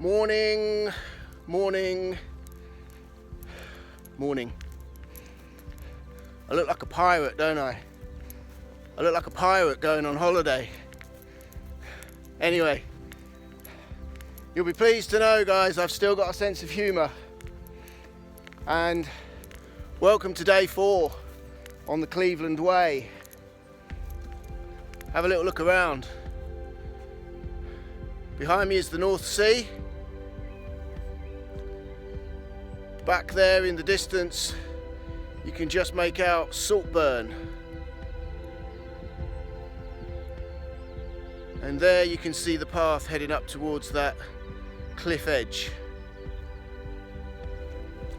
Morning, morning, morning. I look like a pirate, don't I? I look like a pirate going on holiday. Anyway, you'll be pleased to know, guys, I've still got a sense of humour. And welcome to day 4 on the Cleveland Way. Have a little look around. Behind me is the North Sea. Back there in the distance, you can just make out Saltburn. And there you can see the path heading up towards that cliff edge.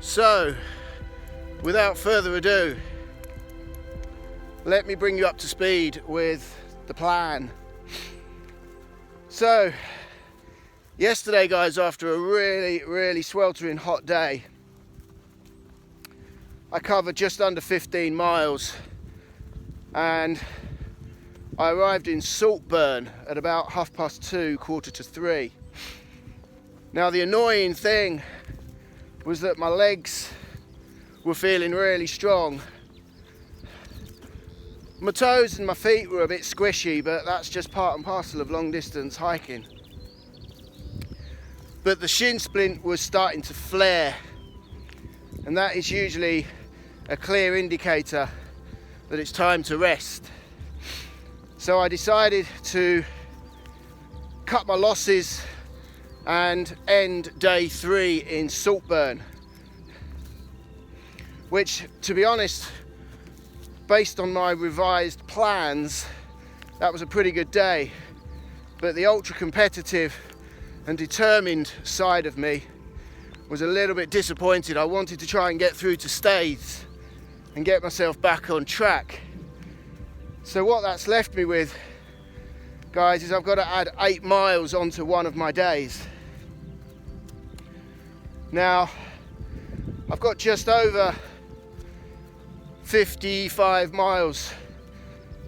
So, without further ado, let me bring you up to speed with the plan. So, yesterday, guys, after a really sweltering hot day, I covered just under 15 miles and I arrived in Saltburn at about 2:30, 3:15. Now, the annoying thing was that my legs were feeling really strong. My toes and my feet were a bit squishy, but that's just part and parcel of long distance hiking. But the shin splint was starting to flare, and that is usually a clear indicator that it's time to rest. So I decided to cut my losses and end day 3 in Saltburn, which, to be honest, based on my revised plans, that was a pretty good day. But the ultra competitive and determined side of me was a little bit disappointed. I wanted to try and get through to Staithes and get myself back on track. So what that's left me with, guys, is I've got to add 8 miles onto one of my days. Now, I've got just over 55 miles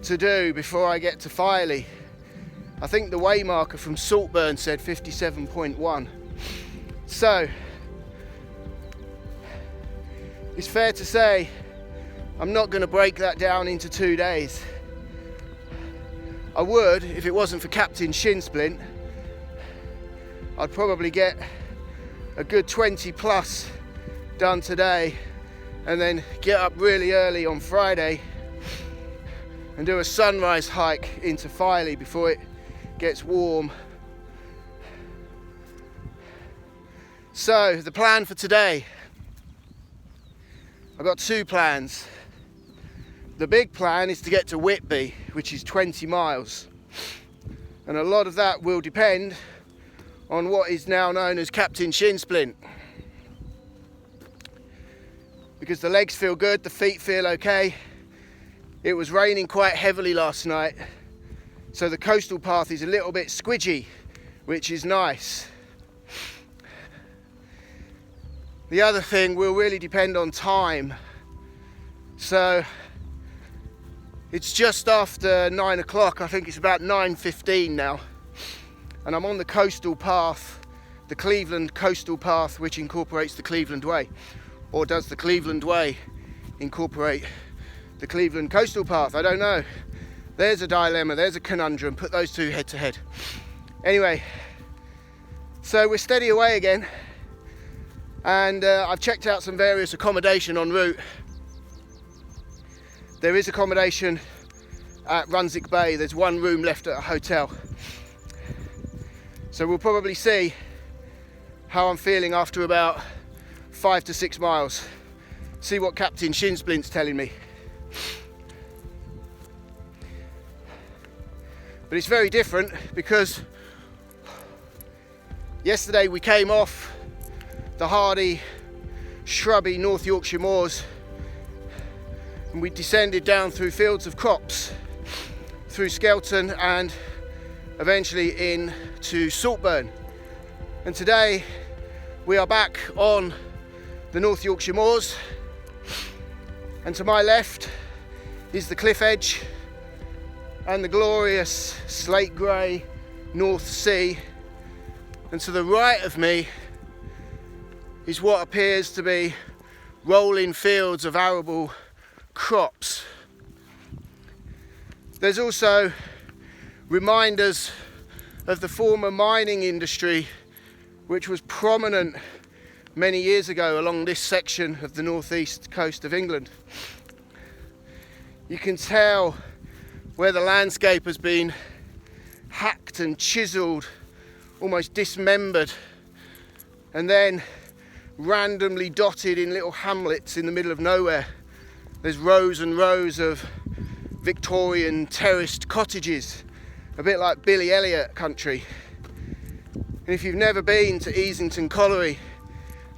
to do before I get to Filey. I think the way marker from Saltburn said 57.1. So, it's fair to say I'm not going to break that down into 2 days. I would if it wasn't for Captain Shin Splint. I'd probably get a good 20 plus done today and then get up really early on Friday and do a sunrise hike into Filey before it gets warm. So the plan for today, I've got 2 plans. The big plan is to get to Whitby, which is 20 miles. And a lot of that will depend on what is now known as Captain Shin Splint. Because the legs feel good, the feet feel okay. It was raining quite heavily last night, so the coastal path is a little bit squidgy, which is nice. The other thing will really depend on time. So it's just after 9 o'clock, I think it's about 9:15 now, and I'm on the coastal path, the Cleveland coastal path, which incorporates the Cleveland Way. Or does the Cleveland Way incorporate the Cleveland coastal path? I don't know. There's a dilemma, there's a conundrum. Put those 2 head to head. Anyway, so we're steady away again, and I've checked out some various accommodation en route. There is accommodation at Runswick Bay. There's 1 room left at a hotel. So we'll probably see how I'm feeling after about 5 to 6 miles. See what Captain Shin Splint's telling me. But it's very different because yesterday we came off the hardy, shrubby North Yorkshire moors and we descended down through fields of crops, through Skelton and eventually into Saltburn. And today we are back on the North Yorkshire moors, and to my left is the cliff edge and the glorious slate grey North Sea And to the right of me is what appears to be rolling fields of arable crops. There's also reminders of the former mining industry which was prominent many years ago along this section of the northeast coast of England. You can tell where the landscape has been hacked and chiselled, almost dismembered, and then randomly dotted in little hamlets in the middle of nowhere. There's rows and rows of Victorian terraced cottages, a bit like Billy Elliot country. And if you've never been to Easington Colliery,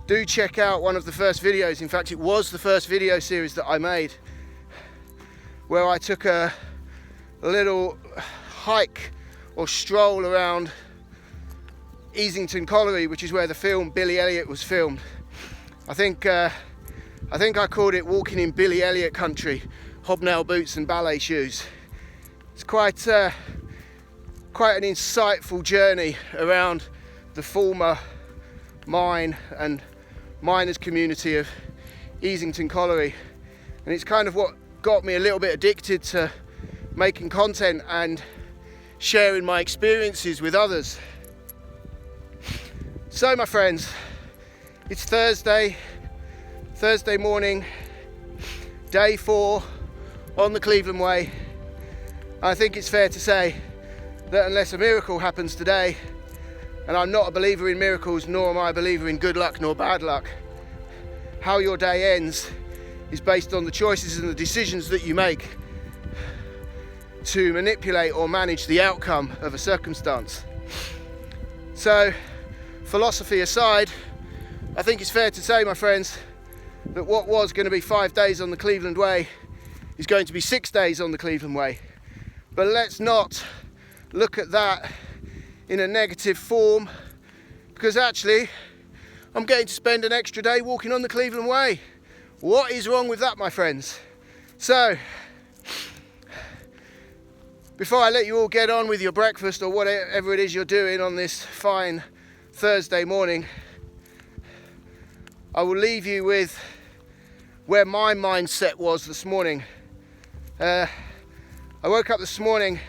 do check out one of the first videos. In fact, it was the first video series that I made, where I took a little hike or stroll around Easington Colliery, which is where the film Billy Elliot was filmed. I think I called it Walking in Billy Elliot Country, hobnail boots and ballet shoes. It's quite an insightful journey around the former mine and miners community of Easington Colliery, and it's kind of what got me a little bit addicted to making content and sharing my experiences with others. So my friends, it's Thursday morning, day 4 on the Cleveland Way. I think it's fair to say that unless a miracle happens today, and I'm not a believer in miracles, nor am I a believer in good luck nor bad luck, how your day ends is based on the choices and the decisions that you make to manipulate or manage the outcome of a circumstance. So, philosophy aside, I think it's fair to say, my friends, that what was going to be 5 days on the Cleveland Way is going to be 6 days on the Cleveland Way. But let's not look at that in a negative form, because actually I'm going to spend an extra day walking on the Cleveland Way. What is wrong with that, my friends? So, before I let you all get on with your breakfast or whatever it is you're doing on this fine Thursday morning, I will leave you with where my mindset was this morning. I woke up this morning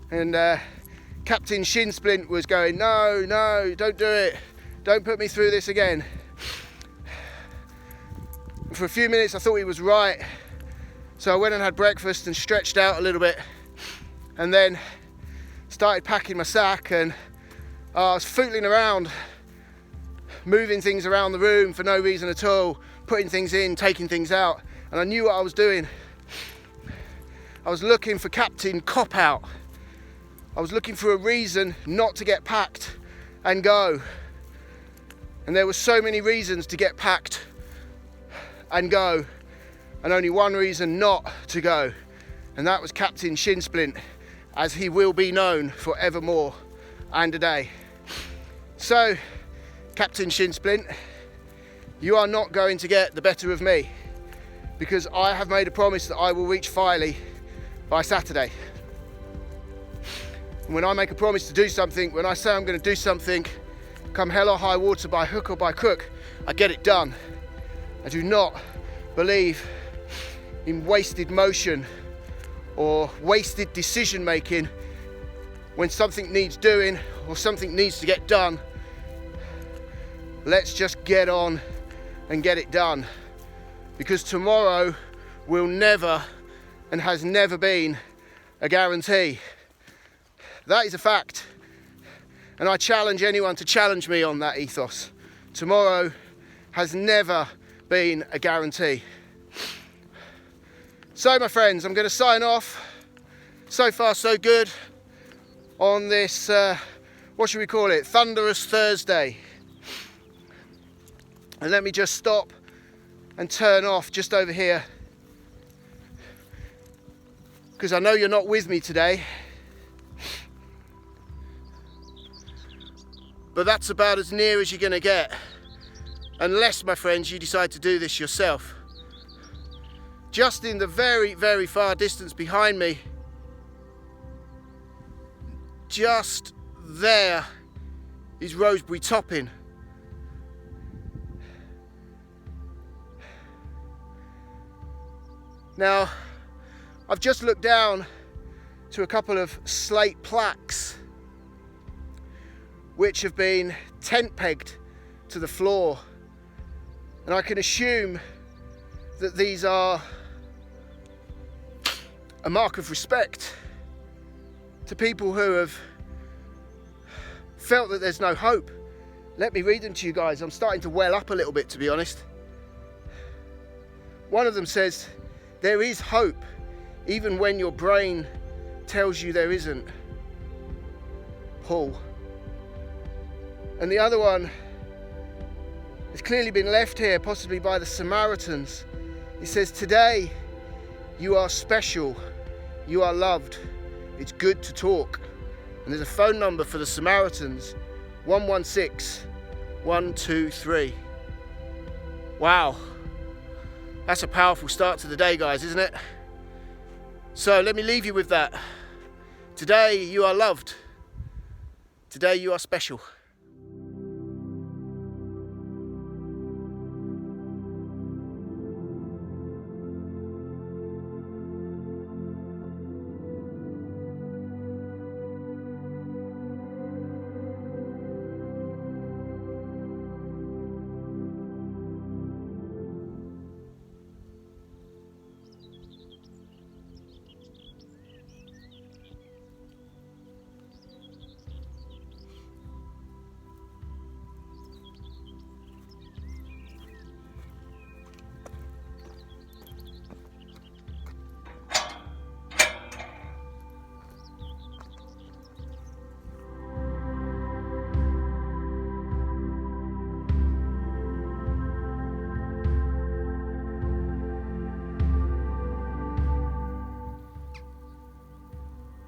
and Captain Shinsplint was going, no, don't do it. Don't put me through this again. For a few minutes I thought he was right. So I went and had breakfast and stretched out a little bit, and then started packing my sack, and I was footling around, moving things around the room for no reason at all, putting things in, taking things out, and I knew what I was doing. I was looking for Captain Cop-Out. I was looking for a reason not to get packed and go. And there were so many reasons to get packed and go, and only one reason not to go, and that was Captain Shinsplint, as he will be known forevermore and a day. So, Captain Shinsplint, you are not going to get the better of me, because I have made a promise that I will reach Filey by Saturday. And when I make a promise to do something, when I say I'm going to do something, come hell or high water, by hook or by crook, I get it done. I do not believe in wasted motion or wasted decision making when something needs doing or something needs to get done. Let's just get on and get it done, because tomorrow will never and has never been a guarantee. That is a fact, and I challenge anyone to challenge me on that ethos. Tomorrow has never been a guarantee. So my friends, I'm going to sign off. So far so good on this, what should we call it, thunderous Thursday. And let me just stop and turn off just over here, because I know you're not with me today, but that's about as near as you're going to get, unless, my friends, you decide to do this yourself. Just in the very, very far distance behind me, just there, is Roseberry topping. Now, I've just looked down to a couple of slate plaques which have been tent pegged to the floor, and I can assume that these are a mark of respect to people who have felt that there's no hope. Let me read them to you guys. I'm starting to well up a little bit, to be honest. One of them says, "There is hope, even when your brain tells you there isn't. Paul." And the other one has clearly been left here, possibly by the Samaritans. It says, "Today, you are special. You are loved. It's good to talk." And there's a phone number for the Samaritans, 116-123. Wow. That's a powerful start to the day, guys, isn't it? So let me leave you with that. Today you are loved. Today you are special.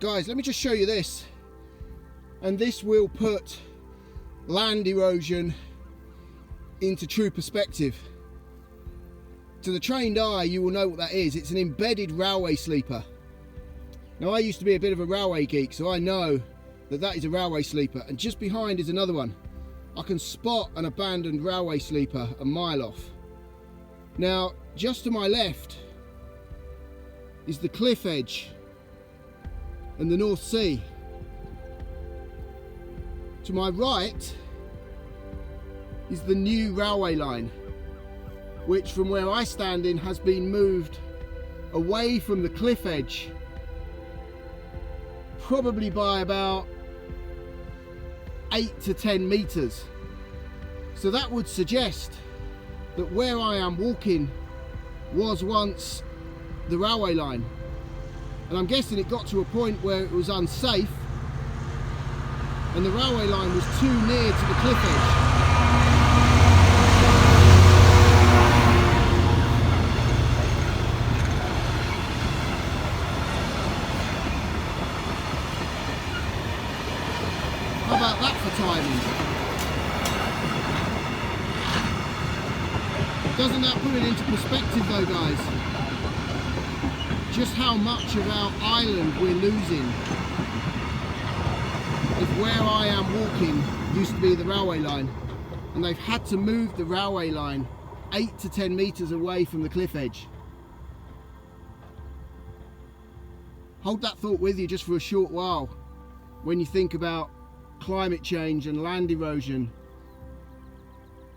Guys, let me just show you this, and this will put land erosion into true perspective. To the trained eye, you will know what that is. It's an embedded railway sleeper. Now, I used to be a bit of a railway geek, so I know that that is a railway sleeper, and just behind is another one. I can spot an abandoned railway sleeper a mile off. Now, just to my left is the cliff edge and the North Sea. To my right is the new railway line, which from where I stand in has been moved away from the cliff edge, probably by about 8 to 10 meters. So that would suggest that where I am walking was once the railway line. And I'm guessing it got to a point where it was unsafe and the railway line was too near to the cliff edge. How about that for timing? Doesn't that put it into perspective though, guys? Just how much of our island we're losing if where I am walking used to be the railway line, and they've had to move the railway line 8 to 10 meters away from the cliff edge. Hold that thought with you just for a short while when you think about climate change and land erosion.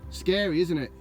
Scary, isn't it?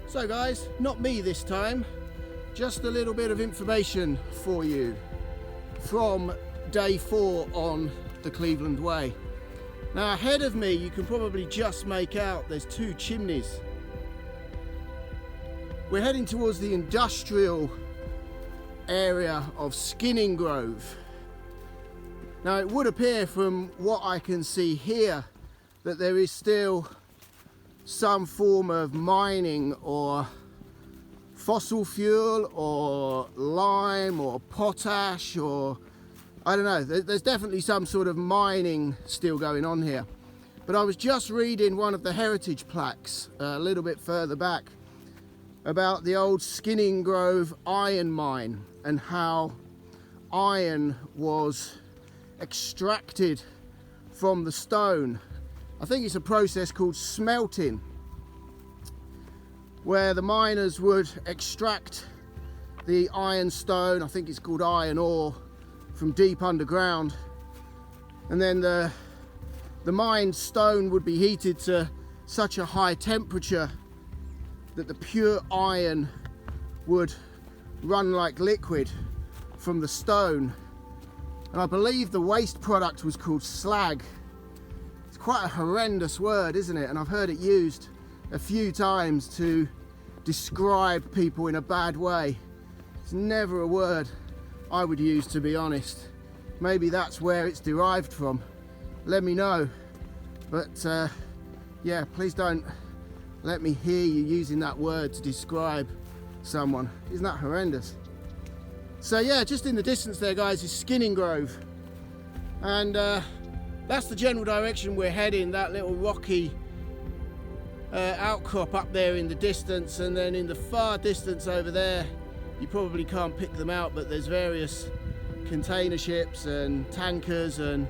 So guys, not me this time, just a little bit of information for you from day 4 on the Cleveland Way. Now ahead of me, you can probably just make out there's 2 chimneys. We're heading towards the industrial area of Skinning Grove. Now it would appear from what I can see here that there is still some form of mining or fossil fuel or lime or potash, or I don't know, there's definitely some sort of mining still going on here. But I was just reading one of the heritage plaques a little bit further back about the old Skinning Grove iron mine and how iron was extracted from the stone. I think it's a process called smelting, where the miners would extract the iron stone, I think it's called iron ore, from deep underground, and then the mined stone would be heated to such a high temperature that the pure iron would run like liquid from the stone. And I believe the waste product was called slag. It's quite a horrendous word, isn't it? And I've heard it used a few times to describe people in a bad way. It's never a word I would use, to be honest. Maybe that's where it's derived from. Let me know. But yeah, please don't let me hear you using that word to describe someone. Isn't that horrendous? So yeah, just in the distance there, guys, is Skinning Grove. And that's the general direction we're heading, that little rocky outcrop up there in the distance. And then in the far distance over there, you probably can't pick them out, but there's various container ships and tankers and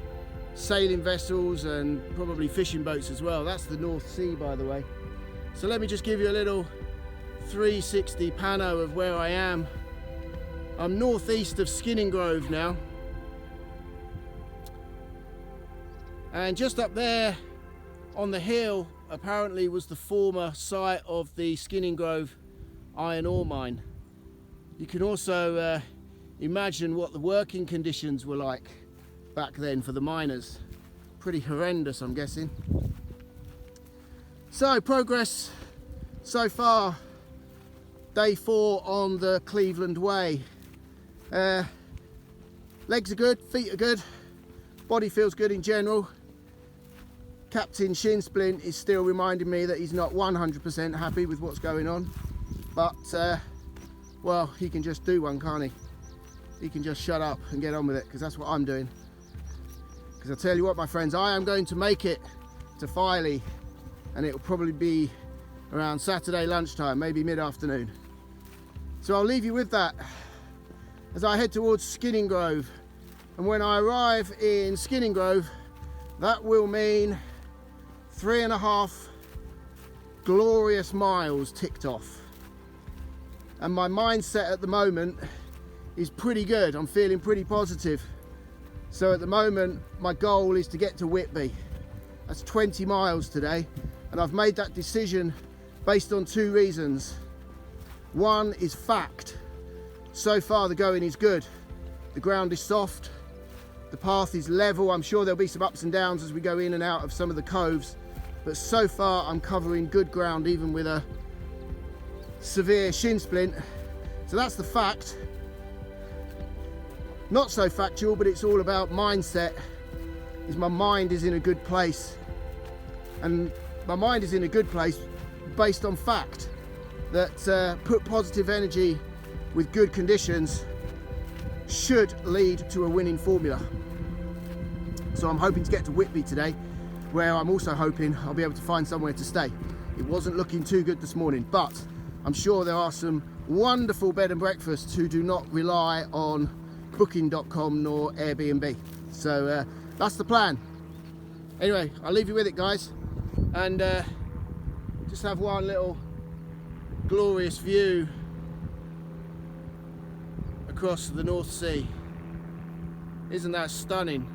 sailing vessels and probably fishing boats as well. That's the North Sea, by the way. So let me just give you a little 360 pano of where I am. I'm northeast of Skinning Grove now, and just up there on the hill apparently was the former site of the Skinning Grove iron ore mine. You can also imagine what the working conditions were like back then for the miners. Pretty horrendous, I'm guessing. So progress so far, day 4 on the Cleveland Way. Legs are good, feet are good, body feels good in general. Captain Shin Splint is still reminding me that he's not 100% happy with what's going on, but well, he can just do one, can't he? He can just shut up and get on with it, because that's what I'm doing. Because I tell you what, my friends, I am going to make it to Filey, and it'll probably be around Saturday lunchtime, maybe mid-afternoon. So I'll leave you with that as I head towards Skinning Grove. And when I arrive in Skinning Grove, that will mean 3.5 glorious miles ticked off. And my mindset at the moment is pretty good. I'm feeling pretty positive. So at the moment, my goal is to get to Whitby. That's 20 miles today. And I've made that decision based on 2 reasons. One is fact. So far the going is good. The ground is soft, the path is level. I'm sure there'll be some ups and downs as we go in and out of some of the coves, but so far I'm covering good ground even with a severe shin splint. So that's the fact. Not so factual, but it's all about mindset. Is my mind is in a good place, and my mind is in a good place based on fact that put positive energy with good conditions should lead to a winning formula. So I'm hoping to get to Whitby today, where I'm also hoping I'll be able to find somewhere to stay. It wasn't looking too good this morning, but I'm sure there are some wonderful bed and breakfasts who do not rely on booking.com nor Airbnb. So that's the plan. Anyway, I'll leave you with it, guys, and just have one little glorious view across the North Sea. Isn't that stunning?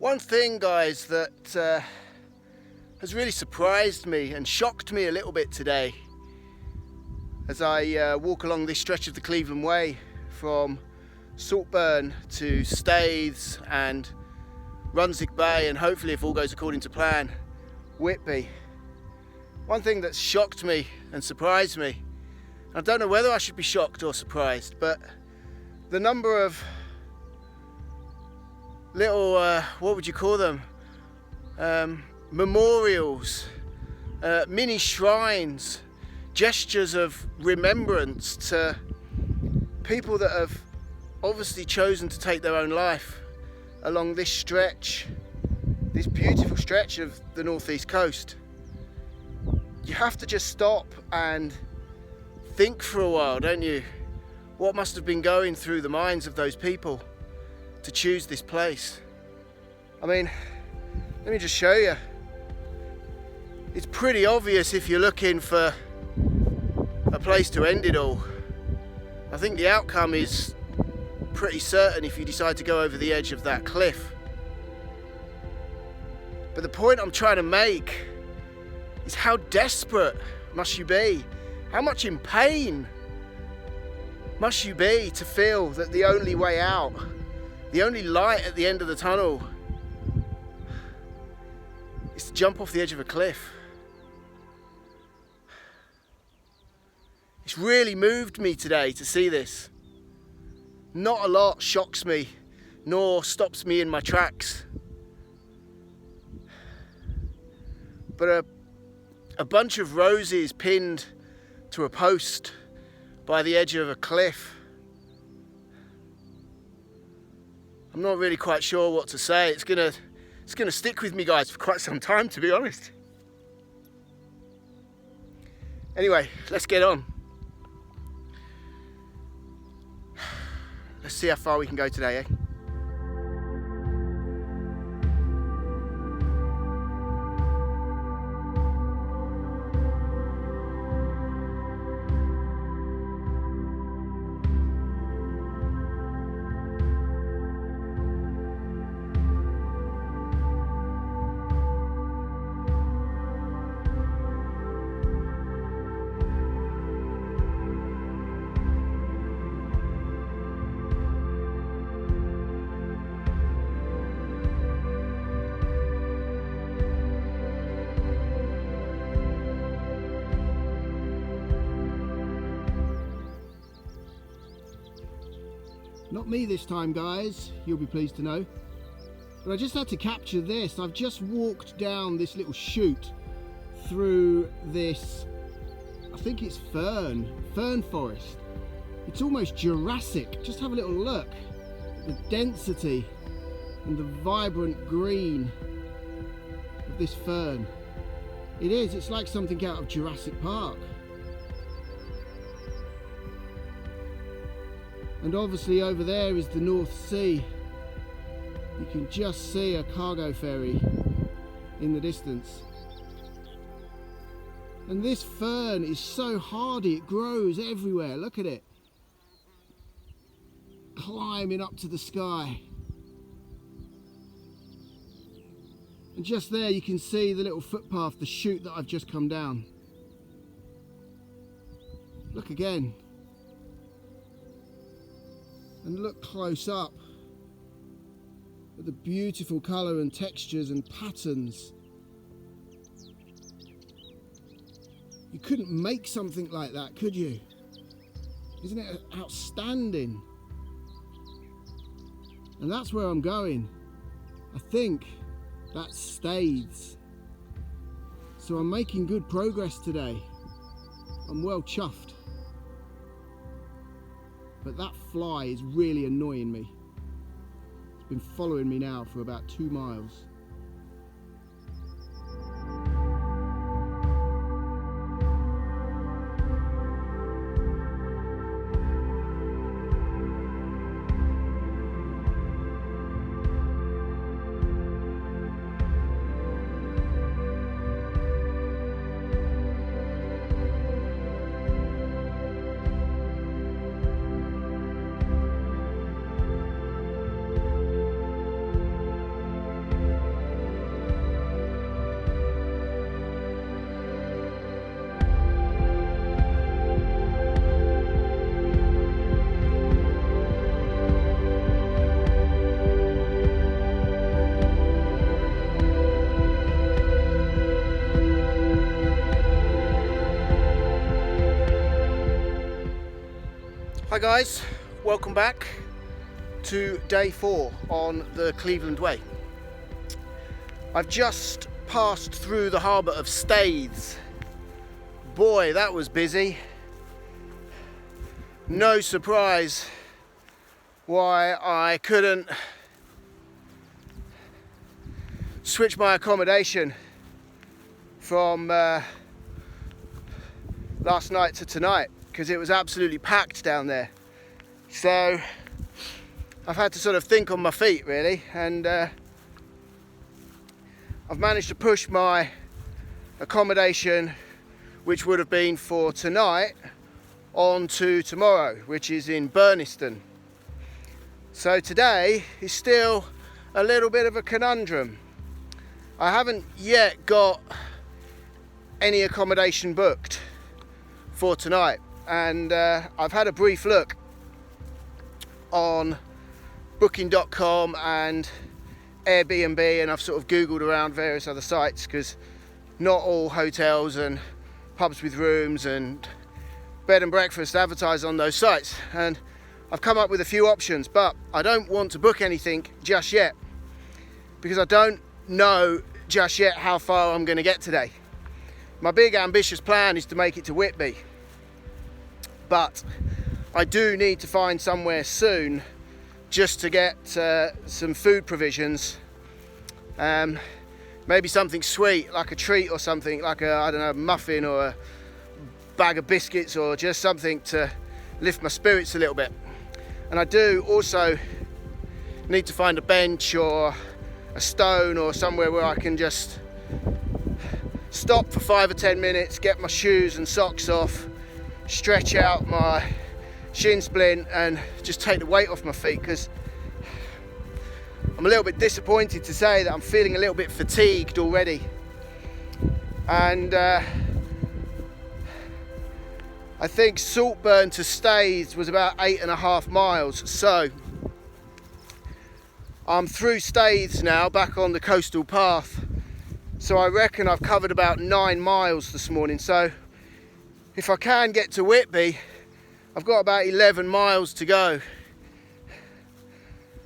One thing, guys, that has really surprised me and shocked me a little bit today as I walk along this stretch of the Cleveland Way from Saltburn to Staithes and Runswick Bay, and hopefully, if all goes according to plan, Whitby. One thing that's shocked me and surprised me, I don't know whether I should be shocked or surprised, but the number of little, what would you call them, memorials, mini shrines, gestures of remembrance to people that have obviously chosen to take their own life along this stretch, this beautiful stretch of the northeast coast. You have to just stop and think for a while, don't you? What must have been going through the minds of those people to choose this place? I mean, let me just show you. It's pretty obvious if you're looking for a place to end it all. I think the outcome is pretty certain if you decide to go over the edge of that cliff. But the point I'm trying to make is how desperate must you be? How much in pain must you be to feel that the only way out, the only light at the end of the tunnel, is to jump off the edge of a cliff? It's really moved me today to see this. Not a lot shocks me, nor stops me in my tracks. But a bunch of roses pinned to a post by the edge of a cliff. I'm not really quite sure what to say. It's gonna stick with me, guys, for quite some time, to be honest. Anyway, let's get on. Let's see how far we can go today, eh? Not me this time, guys, you'll be pleased to know. But I just had to capture this. I've just walked down this little chute through this, I think it's fern forest. It's almost Jurassic. Just have a little look at the density and the vibrant green of this fern. It is, it's like something out of Jurassic Park. And obviously over there is the North Sea. You can just see a cargo ferry in the distance. And this fern is so hardy, it grows everywhere. Look at it. Climbing up to the sky. And just there you can see the little footpath, the chute that I've just come down. Look again. And look close up at the beautiful colour and textures and patterns. You couldn't make something like that, could you? Isn't it outstanding? And that's where I'm going. I think that's Staithes. So I'm making good progress today. I'm well chuffed. But that fly is really annoying me. It's been following me now for about 2 miles. Hi guys, welcome back to day 4 on the Cleveland Way. I've just passed through the harbour of Staithes. Boy, that was busy. No surprise why I couldn't switch my accommodation from last night to tonight, because it was absolutely packed down there. So I've had to sort of think on my feet really, and I've managed to push my accommodation, which would have been for tonight, on to tomorrow, which is in Burniston. So today is still a little bit of a conundrum. I haven't yet got any accommodation booked for tonight, and I've had a brief look on booking.com and Airbnb, and I've sort of googled around various other sites, because not all hotels and pubs with rooms and bed and breakfast advertise on those sites, and I've come up with a few options, but I don't want to book anything just yet because I don't know just yet how far I'm going to get today. My big ambitious plan is to make it to Whitby, but I do need to find somewhere soon just to get some food provisions, maybe something sweet like a treat or something like a, I don't know, muffin or a bag of biscuits, or just something to lift my spirits a little bit. And I do also need to find a bench or a stone or somewhere where I can just stop for 5 or 10 minutes, get my shoes and socks off, stretch out my shin splint and just take the weight off my feet, because I'm a little bit disappointed to say that I'm feeling a little bit fatigued already. And I think Saltburn to Staithes was about 8.5 miles, so I'm through Staithes now, back on the coastal path. So I reckon I've covered about 9 miles this morning. So if I can get to Whitby, I've got about 11 miles to go.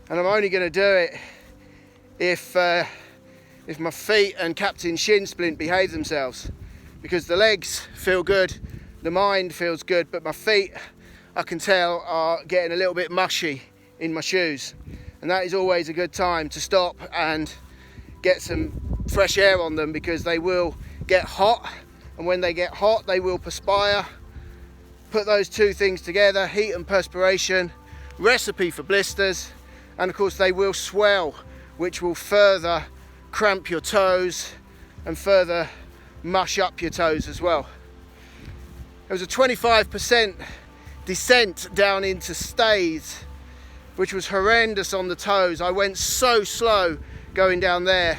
And I'm only going to do it if my feet and Captain Shin Splint behave themselves. Because the legs feel good, the mind feels good, but my feet, I can tell, are getting a little bit mushy in my shoes. And that is always a good time to stop and get some fresh air on them, because they will get hot, and when they get hot they will perspire. Put those two things together, heat and perspiration, recipe for blisters, and of course they will swell, which will further cramp your toes and further mush up your toes as well. There was a 25% descent down into Staithes, which was horrendous on the toes. I went so slow going down there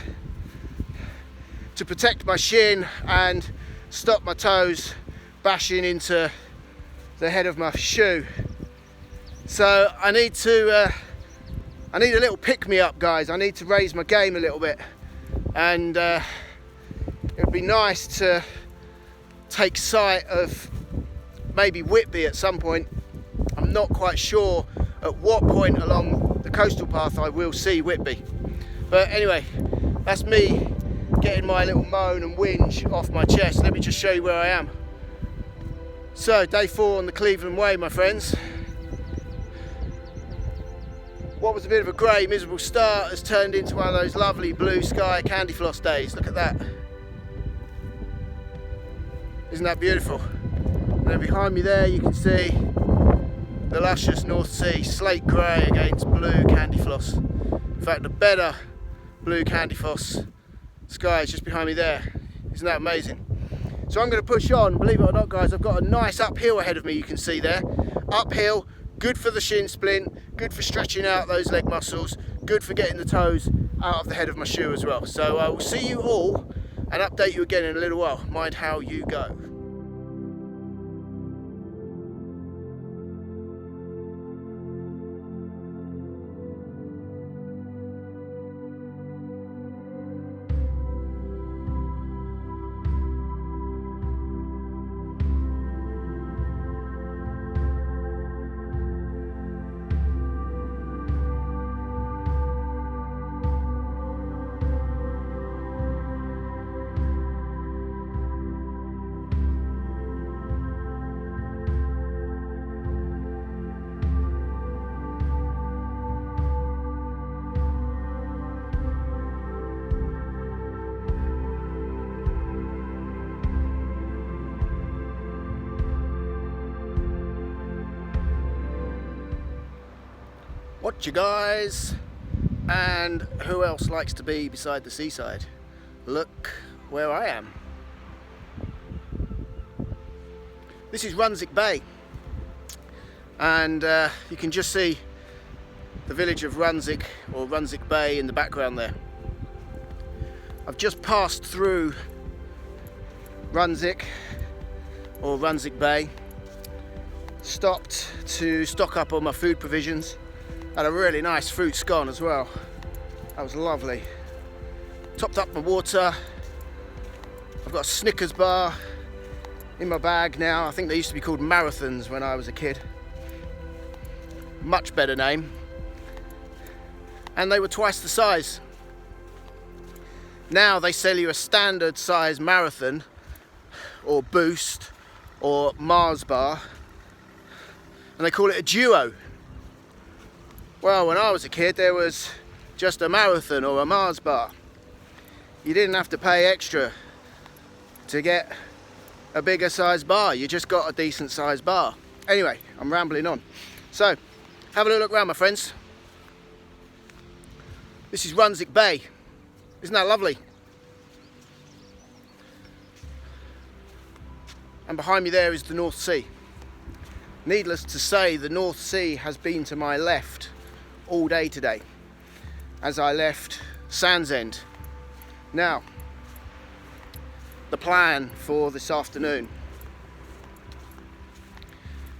to protect my shin and stop my toes bashing into the head of my shoe. So I need a little pick-me-up, guys. I need to raise my game a little bit, and it would be nice to take sight of maybe Whitby at some point. I'm not quite sure at what point along the coastal path I will see Whitby. But anyway, that's me getting my little moan and whinge off my chest. Let me just show you where I am. So, day 4 on the Cleveland Way, my friends. What was a bit of a grey, miserable start has turned into one of those lovely blue sky candy floss days. Look at that. Isn't that beautiful? And then behind me there you can see the luscious North Sea, slate grey against blue candy floss. In fact, the better blue candy floss sky is just behind me there. Isn't that amazing? So I'm going to push on. Believe it or not, guys, I've got a nice uphill ahead of me, you can see there. Uphill, good for the shin splint, good for stretching out those leg muscles, good for getting the toes out of the head of my shoe as well. So I will see you all and update you again in a little while. Mind how you go. What you guys? And who else likes to be beside the seaside? Look where I am. This is Runswick Bay, and you can just see the village of Runswick, or Runswick Bay, in the background there. I've just passed through Runswick, or Runswick Bay, stopped to stock up on my food provisions. Had a really nice fruit scone as well. That was lovely. Topped up my water. I've got a Snickers bar in my bag now. I think they used to be called Marathons when I was a kid. Much better name. And they were twice the size. Now they sell you a standard size Marathon or Boost or Mars bar, and they call it a duo. Well, when I was a kid there was just a Marathon or a Mars bar. You didn't have to pay extra to get a bigger size bar, you just got a decent size bar. Anyway, I'm rambling on. So, have a little look around, my friends. This is Runswick Bay. Isn't that lovely? And behind me there is the North Sea. Needless to say, the North Sea has been to my left all day today, as I left Sandsend. Now, the plan for this afternoon.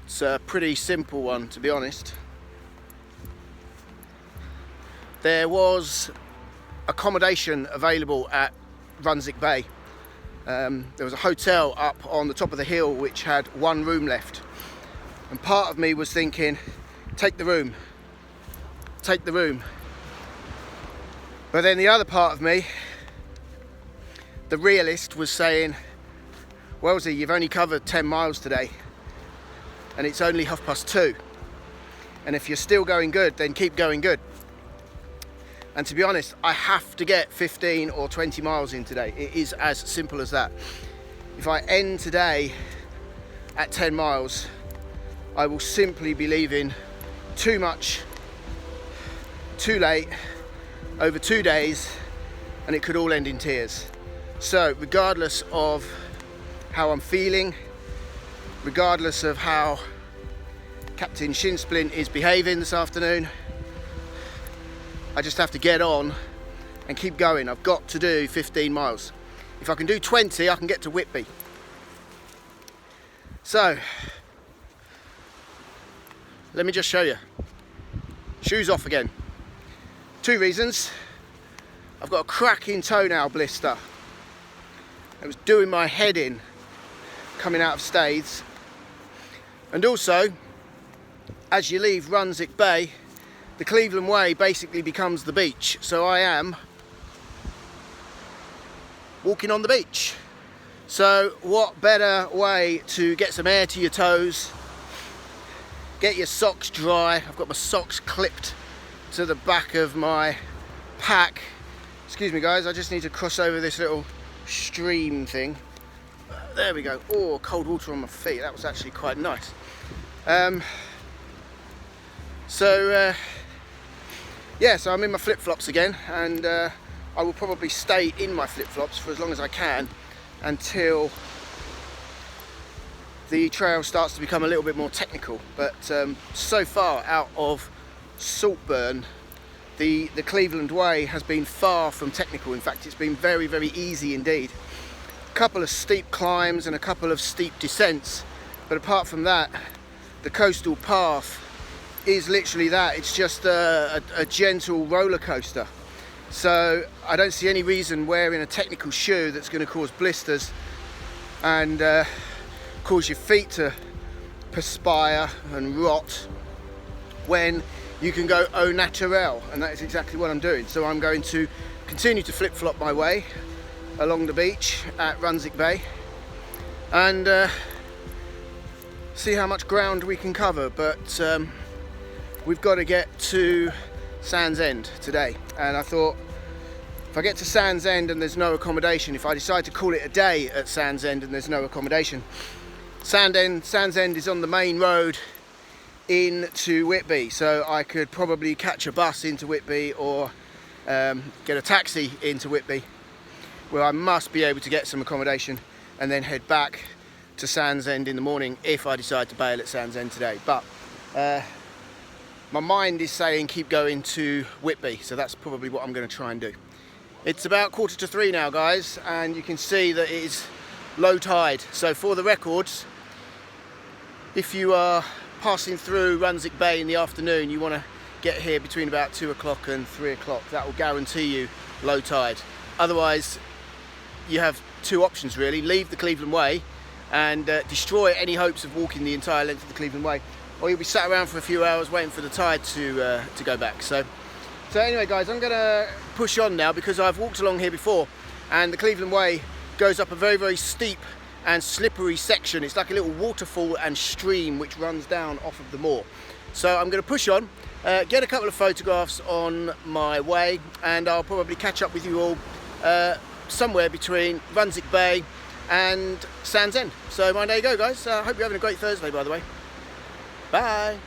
It's a pretty simple one, to be honest. There was accommodation available at Runswick Bay. There was a hotel up on the top of the hill which had one room left. And part of me was thinking, take the room. Take the room. But then the other part of me, the realist, was saying, Wellesley, you've only covered 10 miles today and it's only 2:30. And if you're still going good, then keep going good. And to be honest, I have to get 15 or 20 miles in today. It is as simple as that. If I end today at 10 miles, I will simply be leaving too much, too late, over 2 days, and it could all end in tears. So regardless of how I'm feeling, regardless of how Captain Shinsplint is behaving this afternoon, I just have to get on and keep going. I've got to do 15 miles. If I can do 20, I can get to Whitby. So, let me just show you. Shoes off again. 2 reasons. I've got a cracking toenail blister. It was doing my head in coming out of Staithes. And also, as you leave Runswick Bay, the Cleveland Way basically becomes the beach. So I am walking on the beach. So what better way to get some air to your toes, get your socks dry. I've got my socks clipped to the back of my pack. Excuse me guys, I just need to cross over this little stream thing. There we go. Oh, cold water on my feet. That was actually quite nice. Yeah, so I'm in my flip-flops again, and I will probably stay in my flip-flops for as long as I can until the trail starts to become a little bit more technical. But so far out of Saltburn, the Cleveland Way has been far from technical. In fact, it's been very, very easy indeed. A couple of steep climbs and a couple of steep descents, but apart from that, the coastal path is literally that. It's just a gentle roller coaster. So I don't see any reason wearing a technical shoe that's going to cause blisters and cause your feet to perspire and rot when you can go au naturel, and that is exactly what I'm doing. So I'm going to continue to flip-flop my way along the beach at Runswick Bay and see how much ground we can cover. But we've got to get to Sandsend today, and I thought if I get to Sandsend and there's no accommodation, if I decide to call it a day at Sandsend and there's no accommodation, Sandsend is on the main road into Whitby, so I could probably catch a bus into Whitby or get a taxi into Whitby, where I must be able to get some accommodation and then head back to Sandsend in the morning if I decide to bail at Sandsend today. But my mind is saying keep going to Whitby, so that's probably what I'm going to try and do. It's about 2:45 now, guys, and you can see that it is low tide. So for the records, if you are passing through Runswick Bay in the afternoon, you want to get here between about 2 o'clock and 3 o'clock. That will guarantee you low tide. Otherwise, you have two options really: leave the Cleveland Way and destroy any hopes of walking the entire length of the Cleveland Way, or you'll be sat around for a few hours waiting for the tide to go back. So anyway, guys, I'm going to push on now because I've walked along here before, and the Cleveland Way goes up a very, very steep and slippery section. It's like a little waterfall and stream which runs down off of the moor. So I'm going to push on, get a couple of photographs on my way, and I'll probably catch up with you all somewhere between Runswick Bay and Sandsend. So there you go, guys. I hope you're having a great Thursday, by the way. Bye.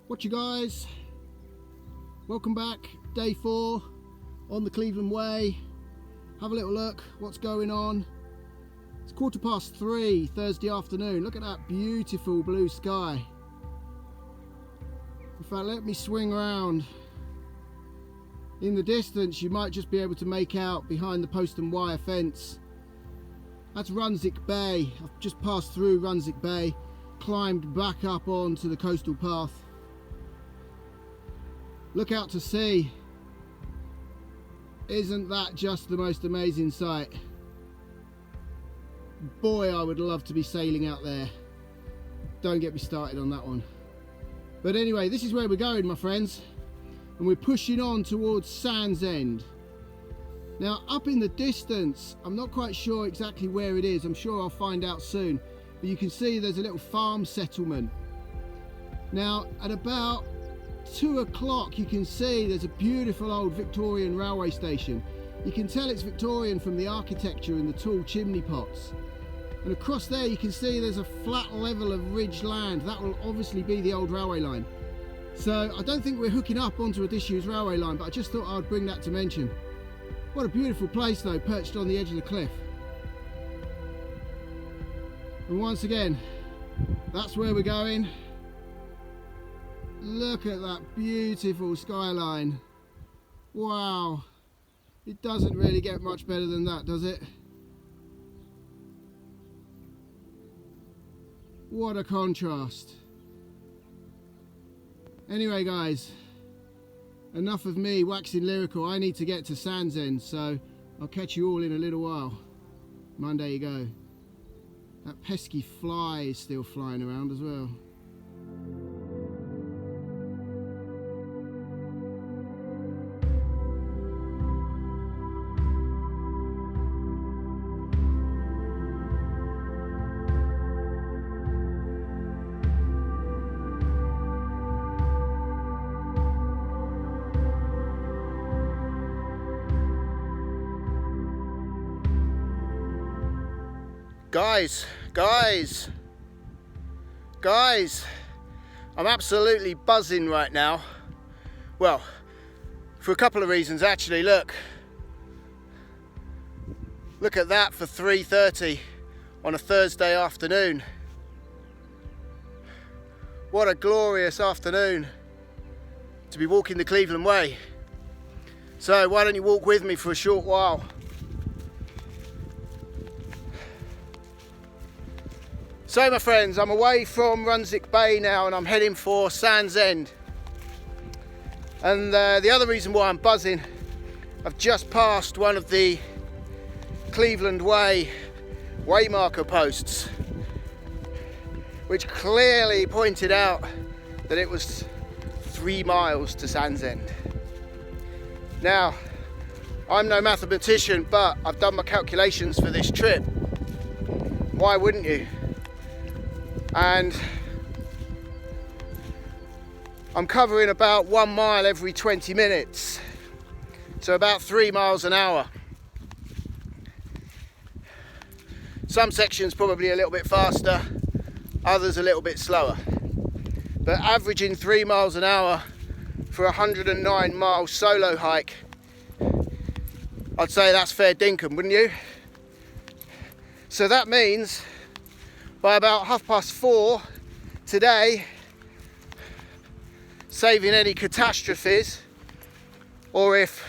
What you guys, welcome back. Day 4 on the Cleveland Way. Have a little look what's going on. It's 3:15 Thursday afternoon. Look at that beautiful blue sky. In fact, let me swing around. In the distance you might just be able to make out behind the post and wire fence. That's Runswick Bay. I've just passed through Runswick Bay, climbed back up onto the coastal path. Look out to sea. Isn't that just the most amazing sight? Boy, I would love to be sailing out there. Don't get me started on that one. But anyway, this is where we're going, my friends. And we're pushing on towards Sandsend. Now, up in the distance, I'm not quite sure exactly where it is. I'm sure I'll find out soon. But you can see there's a little farm settlement. Now, at about 2 o'clock, you can see there's a beautiful old Victorian railway station. You can tell it's Victorian from the architecture and the tall chimney pots. And across there you can see there's a flat level of ridge land. That will obviously be the old railway line. So I don't think we're hooking up onto a disused railway line, but I just thought I'd bring that to mention. What a beautiful place though, perched on the edge of the cliff. And once again, that's where we're going. Look at that beautiful skyline. Wow. It doesn't really get much better than that, does it? What a contrast. Anyway guys, enough of me waxing lyrical. I need to get to Sandsend, so I'll catch you all in a little while. Monday you go. That pesky fly is still flying around as well. Guys, I'm absolutely buzzing right now. Well, for a couple of reasons actually. Look at that for 3:30 on a Thursday afternoon. What a glorious afternoon to be walking the Cleveland Way. So why don't you walk with me for a short while? So my friends, I'm away from Runswick Bay now and I'm heading for Sandsend. And the other reason why I'm buzzing, I've just passed one of the Cleveland Way waymarker posts, which clearly pointed out that it was 3 miles to Sandsend. Now, I'm no mathematician, but I've done my calculations for this trip. Why wouldn't you? And I'm covering about 1 mile every 20 minutes, so about 3 miles an hour. Some sections probably a little bit faster, others a little bit slower, but averaging 3 miles an hour for a 109-mile solo hike, I'd say that's fair dinkum, wouldn't you? So that means by about 4:30 today, saving any catastrophes, or if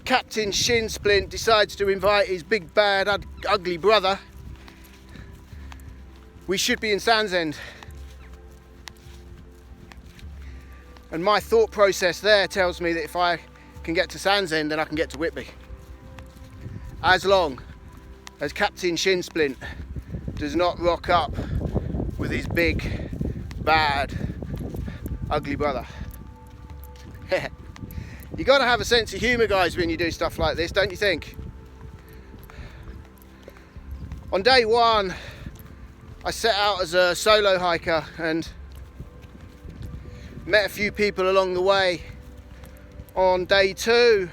Captain Shin Splint decides to invite his big bad ugly brother, we should be in Sandsend. And my thought process there tells me that if I can get to Sandsend, then I can get to Whitby, as long as Captain Shin Splint does not rock up with his big bad ugly brother. You gotta have a sense of humour, guys, when you do stuff like this, don't you think? On day one, I set out as a solo hiker and met a few people along the way. On day two,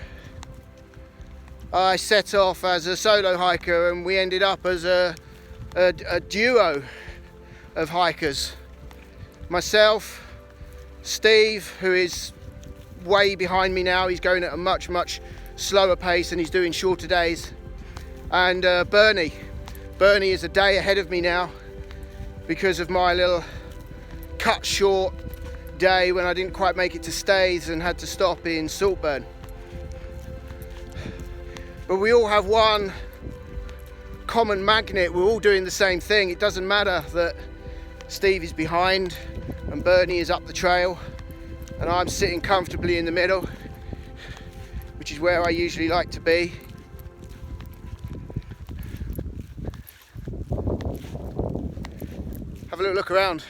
I set off as a solo hiker and we ended up as a duo of hikers. Myself, Steve, who is way behind me now, he's going at a much slower pace and he's doing shorter days, and Bernie is a day ahead of me now because of my little cut short day when I didn't quite make it to Staithes and had to stop in Saltburn. But we all have one common magnet, we're all doing the same thing. It doesn't matter that Steve is behind and Bernie is up the trail and I'm sitting comfortably in the middle, which is where I usually like to be. Have a little look around.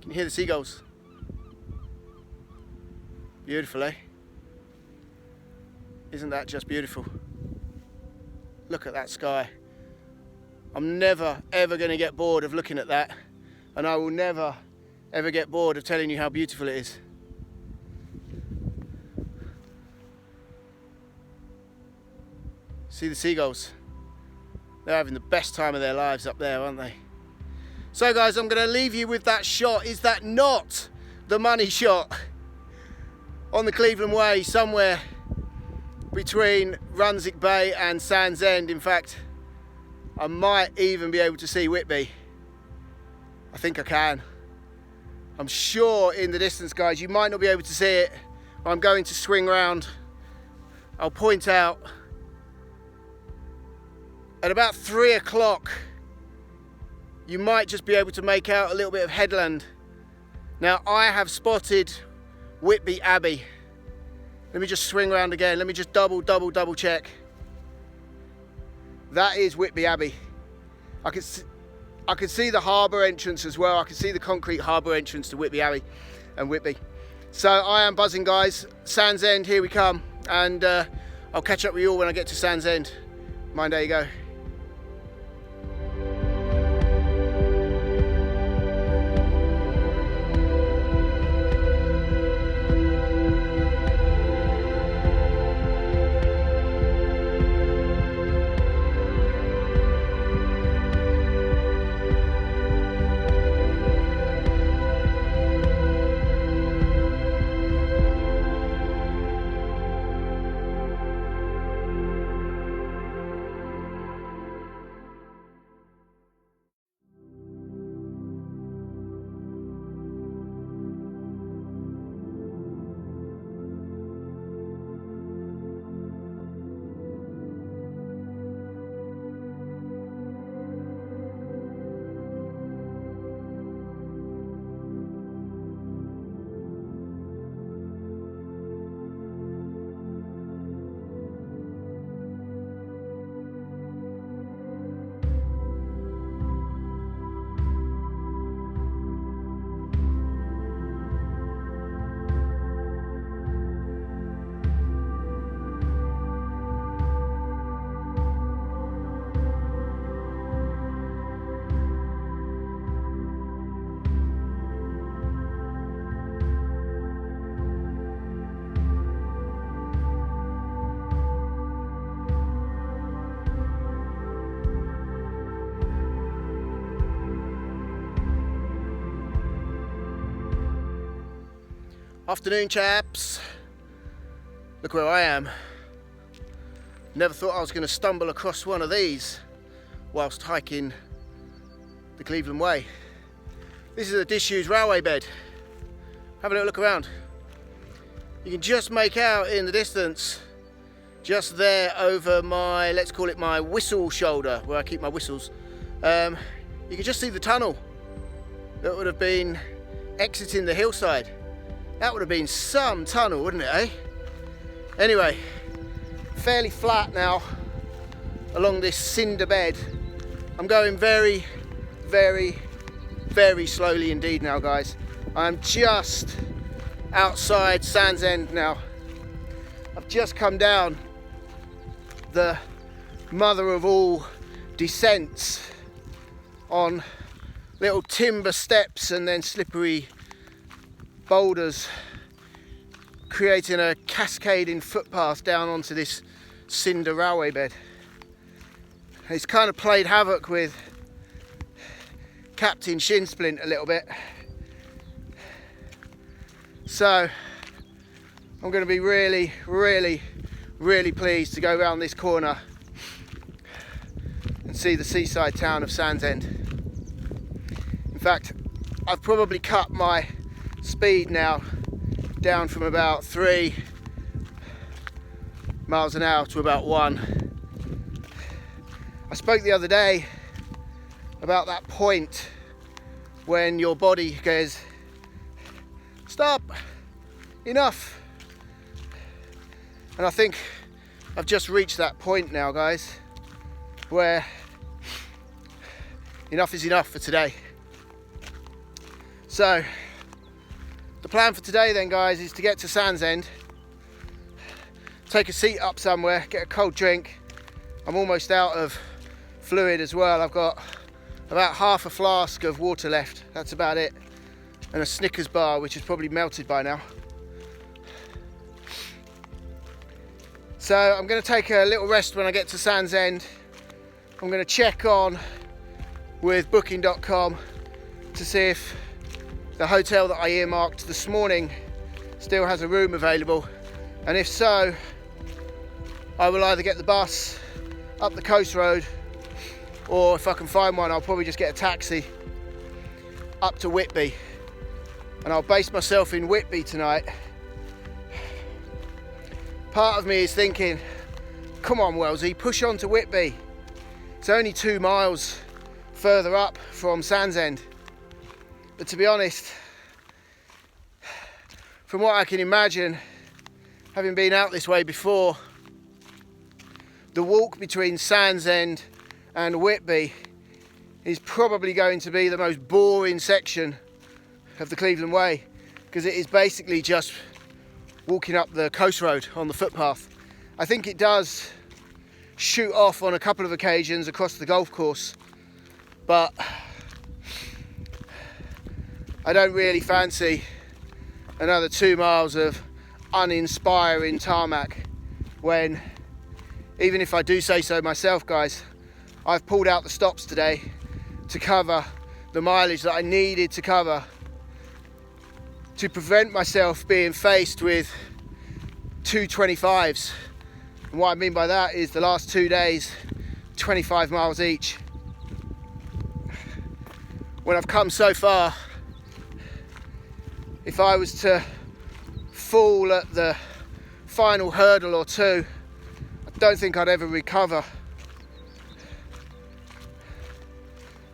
Can you hear the seagulls? Beautiful, eh? Isn't that just beautiful? Look at that sky. I'm never ever going to get bored of looking at that, and I will never ever get bored of telling you how beautiful it is. See the seagulls? They're having the best time of their lives up there, aren't they? So guys, I'm going to leave you with that shot. Is that not the money shot on the Cleveland Way, somewhere between Runswick Bay and Sandsend? In fact, I might even be able to see Whitby. I think I can. I'm sure in the distance, guys, you might not be able to see it. I'm going to swing round. I'll point out at about 3 o'clock, you might just be able to make out a little bit of headland. Now, I have spotted Whitby Abbey. Let me just swing around again. Let me just double check. That is Whitby Abbey. I can see the harbour entrance as well. I can see the concrete harbour entrance to Whitby Abbey and Whitby. So I am buzzing, guys. Sandsend, here we come. And I'll catch up with you all when I get to Sandsend. Mind how you go. Afternoon, chaps. Look where I am. Never thought I was going to stumble across one of these whilst hiking the Cleveland Way. This is a disused railway bed. Have a little look around. You can just make out in the distance, just there over my, let's call it my whistle shoulder, where I keep my whistles. You can just see the tunnel that would have been exiting the hillside. That would have been some tunnel, wouldn't it, eh? Anyway, fairly flat now along this cinder bed. I'm going very, very, very slowly indeed now, guys. I'm just outside Sandsend now. I've just come down the mother of all descents on little timber steps and then slippery boulders, creating a cascading footpath down onto this cinder railway bed. It's kind of played havoc with Captain Shinsplint a little bit. So I'm going to be really, really, really pleased to go around this corner and see the seaside town of Sandsend. In fact, I've probably cut my speed now down from about 3 miles an hour to about 1. I spoke the other day about that point when your body goes, stop, enough. And I think I've just reached that point now, guys, where enough is enough for today. So the plan for today then, guys, is to get to Sandsend, take a seat up somewhere, get a cold drink. I'm almost out of fluid as well. I've got about half a flask of water left, that's about it, and a Snickers bar which is probably melted by now. So I'm going to take a little rest when I get to Sandsend. I'm going to check on with booking.com to see if the hotel that I earmarked this morning still has a room available, and if so, I will either get the bus up the coast road, or if I can find one, I'll probably just get a taxi up to Whitby, and I'll base myself in Whitby tonight. Part of me is thinking, come on Wellesley, push on to Whitby. It's only 2 miles further up from Sandsend. But to be honest, from what I can imagine, having been out this way before, the walk between Sandsend and Whitby is probably going to be the most boring section of the Cleveland Way, because it is basically just walking up the coast road on the footpath. I think it does shoot off on a couple of occasions across the golf course, but I don't really fancy another 2 miles of uninspiring tarmac when, even if I do say so myself, guys, I've pulled out the stops today to cover the mileage that I needed to cover to prevent myself being faced with 225s. And what I mean by that is the last 2 days, 25 miles each. When I've come so far, if I was to fall at the final hurdle or two, I don't think I'd ever recover.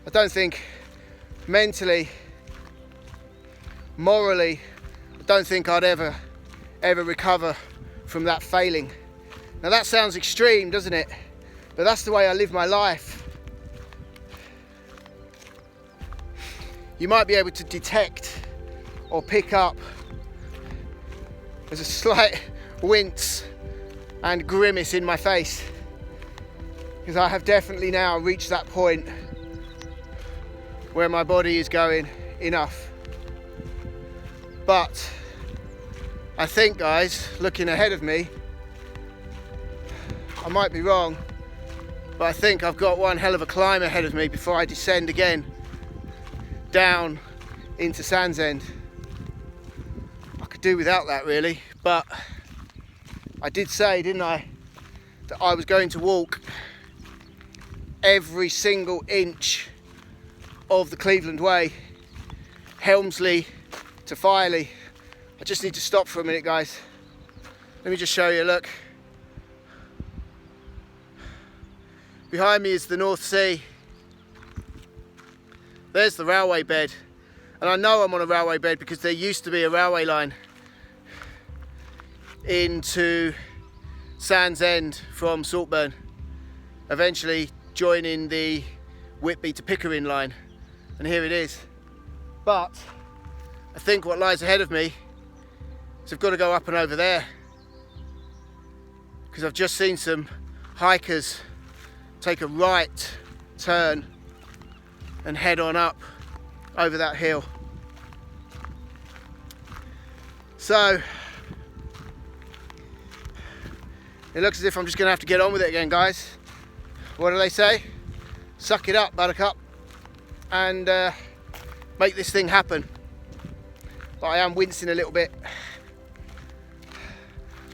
I don't think mentally, morally, I don't think I'd ever recover from that failing. Now that sounds extreme, doesn't it? But that's the way I live my life. You might be able to detect or pick up there's a slight wince and grimace in my face, because I have definitely now reached that point where my body is going, enough. But I think, guys, looking ahead of me, I might be wrong, but I think I've got one hell of a climb ahead of me before I descend again down into Sandsend. I could do without that really, but I did say, didn't I, that I was going to walk every single inch of the Cleveland Way, Helmsley to Filey. I just need to stop for a minute, guys. Let me just show you, look. Behind me is the North Sea. There's the railway bed. And I know I'm on a railway bed because there used to be a railway line into Sandsend from Saltburn, eventually joining the Whitby to Pickering line. And here it is. But I think what lies ahead of me is I've got to go up and over there, because I've just seen some hikers take a right turn and head on up over that hill. So it looks as if I'm just going to have to get on with it again, guys. What do they say? Suck it up, buttercup, and make this thing happen. But I am wincing a little bit.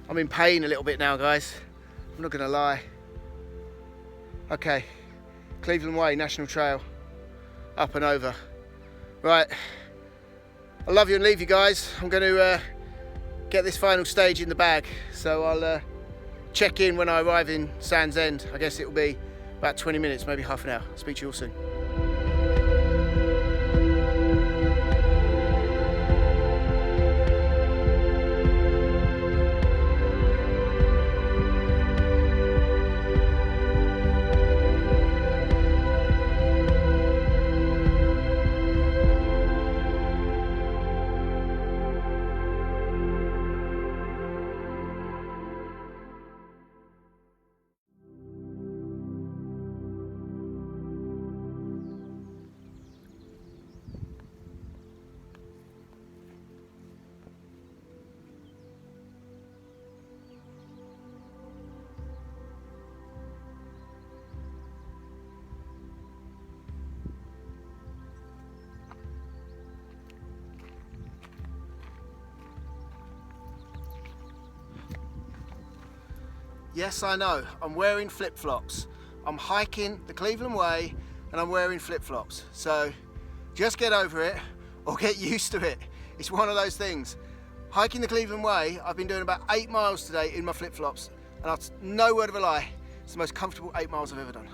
I'm in pain a little bit now, guys. I'm not going to lie. Okay, Cleveland Way, National Trail, up and over. Right, I love you and leave you, guys. I'm going to get this final stage in the bag, so I'll check in when I arrive in Sandsend. I guess it will be about 20 minutes, maybe half an hour. Speak to you all soon. Yes, I know, I'm wearing flip-flops. I'm hiking the Cleveland Way and I'm wearing flip-flops. So just get over it or get used to it. It's one of those things. Hiking the Cleveland Way, I've been doing about 8 miles today in my flip-flops, and no word of a lie, it's the most comfortable 8 miles I've ever done.